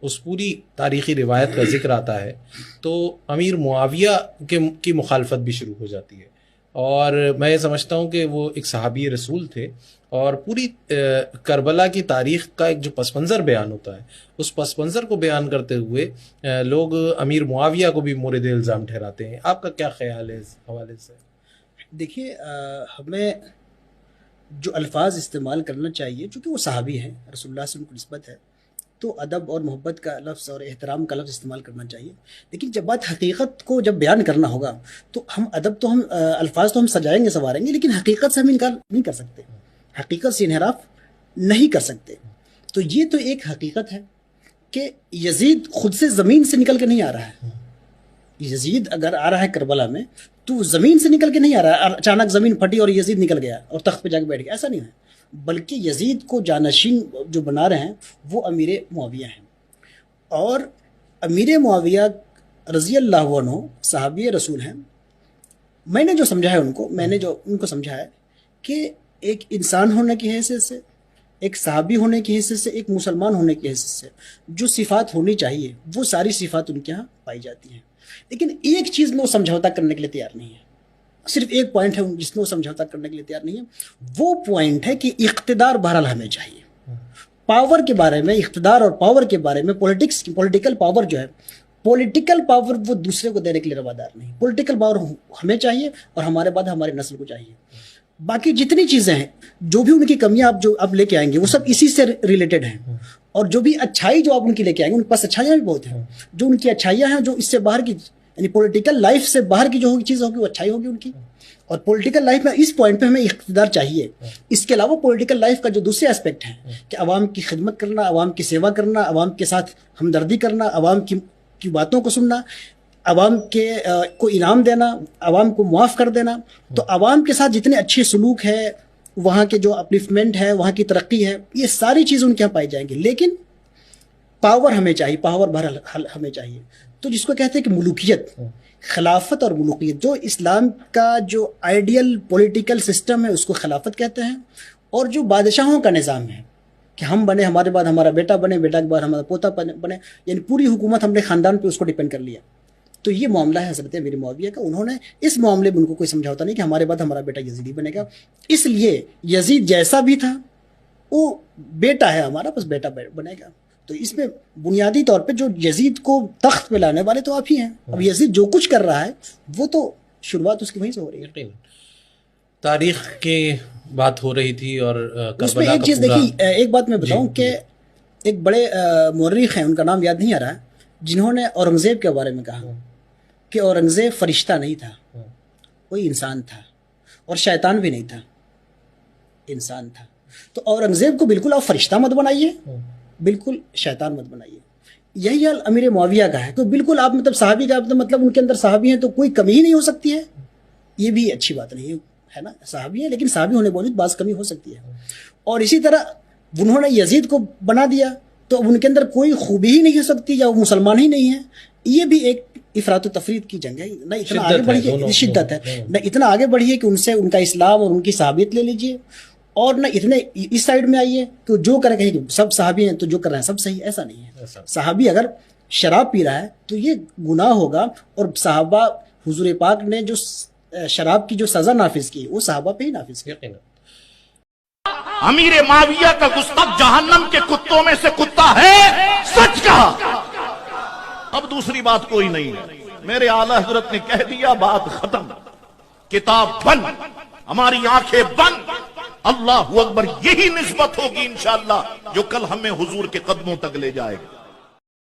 اس پوری تاریخی روایت کا ذکر آتا ہے تو امیر معاویہ کی مخالفت بھی شروع ہو جاتی ہے. اور میں یہ سمجھتا ہوں کہ وہ ایک صحابی رسول تھے اور پوری کربلا کی تاریخ کا ایک جو پس منظر بیان ہوتا ہے اس پس منظر کو بیان کرتے ہوئے لوگ امیر معاویہ کو بھی مورد الزام ٹھہراتے ہیں. آپ کا کیا خیال ہے اس حوالے سے؟ دیکھیے ہمیں جو الفاظ استعمال کرنا چاہیے چونکہ وہ صحابی ہیں، رسول اللہ سے ان کو نسبت ہے، تو ادب اور محبت کا لفظ اور احترام کا لفظ استعمال کرنا چاہیے. لیکن جب بات حقیقت کو جب بیان کرنا ہوگا تو ہم ادب تو ہم الفاظ تو ہم سجائیں گے سنواریں گے، لیکن حقیقت سے ہم انکار نہیں کر سکتے، حقیقت سے انحراف نہیں کر سکتے. تو یہ تو ایک حقیقت ہے کہ یزید خود سے زمین سے نکل کے نہیں آ رہا ہے. یزید اگر آ رہا ہے کربلا میں تو زمین سے نکل کے نہیں آ رہا ہے، اچانک زمین پھٹی اور یزید نکل گیا اور تخت پہ جا کے بیٹھ گیا، ایسا نہیں ہے. بلکہ یزید کو جانشین جو بنا رہے ہیں وہ امیر معاویہ ہیں. اور امیر معاویہ رضی اللہ عنہ صحابی رسول ہیں. میں نے جو سمجھا ہے میں نے جو ان کو سمجھا ہے کہ ایک انسان ہونے کی حیثیت سے، ایک صحابی ہونے کی حیثیت سے، ایک مسلمان ہونے کی حیثیت سے جو صفات ہونی چاہیے وہ ساری صفات ان کے ہاں پائی جاتی ہیں. لیکن ایک چیز میں وہ سمجھوتا کرنے کے لیے تیار نہیں ہے. صرف ایک پوائنٹ ہے جس میں وہ سمجھوتا کرنے کے لیے تیار نہیں ہے، وہ پوائنٹ ہے کہ اقتدار بہرحال ہمیں چاہیے. پاور کے بارے میں، اقتدار اور پاور کے بارے میں، پولیٹیکل پاور جو ہے، پولیٹیکل پاور وہ دوسرے کو دینے کے لیے روادار نہیں. پولیٹیکل پاور ہمیں چاہیے اور ہمارے بعد ہماری نسل کو چاہیے. باقی جتنی چیزیں ہیں، جو بھی ان کی کمیاں آپ لے کے آئیں گے وہ سب اسی سے ریلیٹڈ ہیں. اور جو بھی اچھائی جو آپ ان کی لے کے آئیں گے، ان کے پاس اچھائیاں بھی بہت ہیں. جو ان کی اچھائیاں ہیں، جو اس سے باہر کی یعنی پولیٹیکل لائف سے باہر کی جو ہوگی چیز ہوگی وہ اچھائی ہوگی ان کی. اور پولیٹیکل لائف میں اس پوائنٹ پہ ہمیں اقتدار چاہیے. اس کے علاوہ پولیٹیکل لائف کا جو دوسرے اسپیکٹ ہیں کہ عوام کی خدمت کرنا، عوام کی سیوا کرنا، عوام کے ساتھ ہمدردی کرنا، عوام کی باتوں کو سننا، عوام کو انعام دینا، عوام کو معاف کر دینا. تو عوام کے ساتھ جتنے اچھے سلوک ہے، وہاں کے جو اپلفمنٹ ہے، وہاں کی ترقی ہے، یہ ساری چیزیں ان کے یہاں پائی جائیں گی. لیکن پاور ہمیں چاہیے، پاور بہرحال ہمیں چاہیے. تو جس کو کہتے ہیں کہ ملوکیت، خلافت اور ملوکیت، جو اسلام کا جو آئیڈیل پولیٹیکل سسٹم ہے اس کو خلافت کہتے ہیں. اور جو بادشاہوں کا نظام ہے کہ ہم بنے، ہمارے بعد ہمارا بیٹا بنے، بیٹا کے بعد ہمارا پوتا بنے، یعنی پوری حکومت ہم نے خاندان پہ اس کو ڈیپینڈ کر لیا. تو یہ معاملہ ہے حضرت امیر معاویہ کا. انہوں نے اس معاملے میں ان کو کوئی سمجھوتا نہیں کہ ہمارے بعد ہمارا بیٹا یزیدی بنے گا. اس لیے یزید جیسا بھی تھا وہ بیٹا ہے ہمارا، بس بیٹا بنے گا. تو اس میں بنیادی طور پہ جو یزید کو تخت پہ لانے والے تو آپ ہی ہیں. اب یزید جو کچھ کر رہا ہے وہ تو شروعات اس کی وہیں سے ہو رہی ہے. تاریخ کی بات ہو رہی تھی اور اس میں ایک چیز دیکھیے، ایک بات میں بتاؤں کہ ایک بڑے مورخ ہیں، ان کا نام یاد نہیں آ رہا ہے، جنہوں نے اورنگزیب کے بارے میں کہا کہ اورنگزیب فرشتہ نہیں تھا، کوئی انسان تھا، اور شیطان بھی نہیں تھا، انسان تھا. تو اورنگزیب کو بالکل آپ فرشتہ مت بنائیے، بالکل شیطان مت بنائیے. یہی حال امیر معاویہ کا ہے کہ بالکل آپ مطلب صحابی کا مطلب ان کے اندر صحابی ہیں تو کوئی کمی ہی نہیں ہو سکتی ہے. یہ بھی اچھی بات نہیں ہے نا. صحابی ہیں لیکن صحابی ہونے باوجود بعض کمی ہو سکتی ہے. اور اسی طرح انہوں نے یزید کو بنا دیا تو ان کے اندر کوئی خوبی ہی نہیں ہو سکتی یا وہ مسلمان ہی نہیں ہے. یہ بھی ایک افراط و تفرید کی جنگ ہے. نہ اتنا آگے بڑھیے، شدت ہے، نہ اتنا آگے بڑھیے کہ ان سے ان کا اسلام اور ان کی صحابیت لے لیجئے، اور نہ اتنے اس سائڈ میں آئیے کہ جو کرے کہیں کہ سب صحابی ہیں تو جو کر رہے ہیں سب صحیح. ایسا نہیں ہے. صحابی اگر شراب پی رہا ہے تو یہ گناہ ہوگا، اور صحابہ حضور پاک نے جو شراب کی جو سزا نافذ کی وہ صحابہ پہ ہی نافذ کی. امیر معاویہ کا گستاخ جہنم کے کتوں میں سے کتا ہے، سچ کہا. اب دوسری بات کوئی نہیں ہے. میرے اعلیٰ حضرت نے کہہ دیا، بات ختم. کتاب بند، ہماری آنکھیں بند. اللہ اکبر. یہی نسبت ہوگی انشاءاللہ جو کل ہمیں حضور کے قدموں تک لے جائے گا.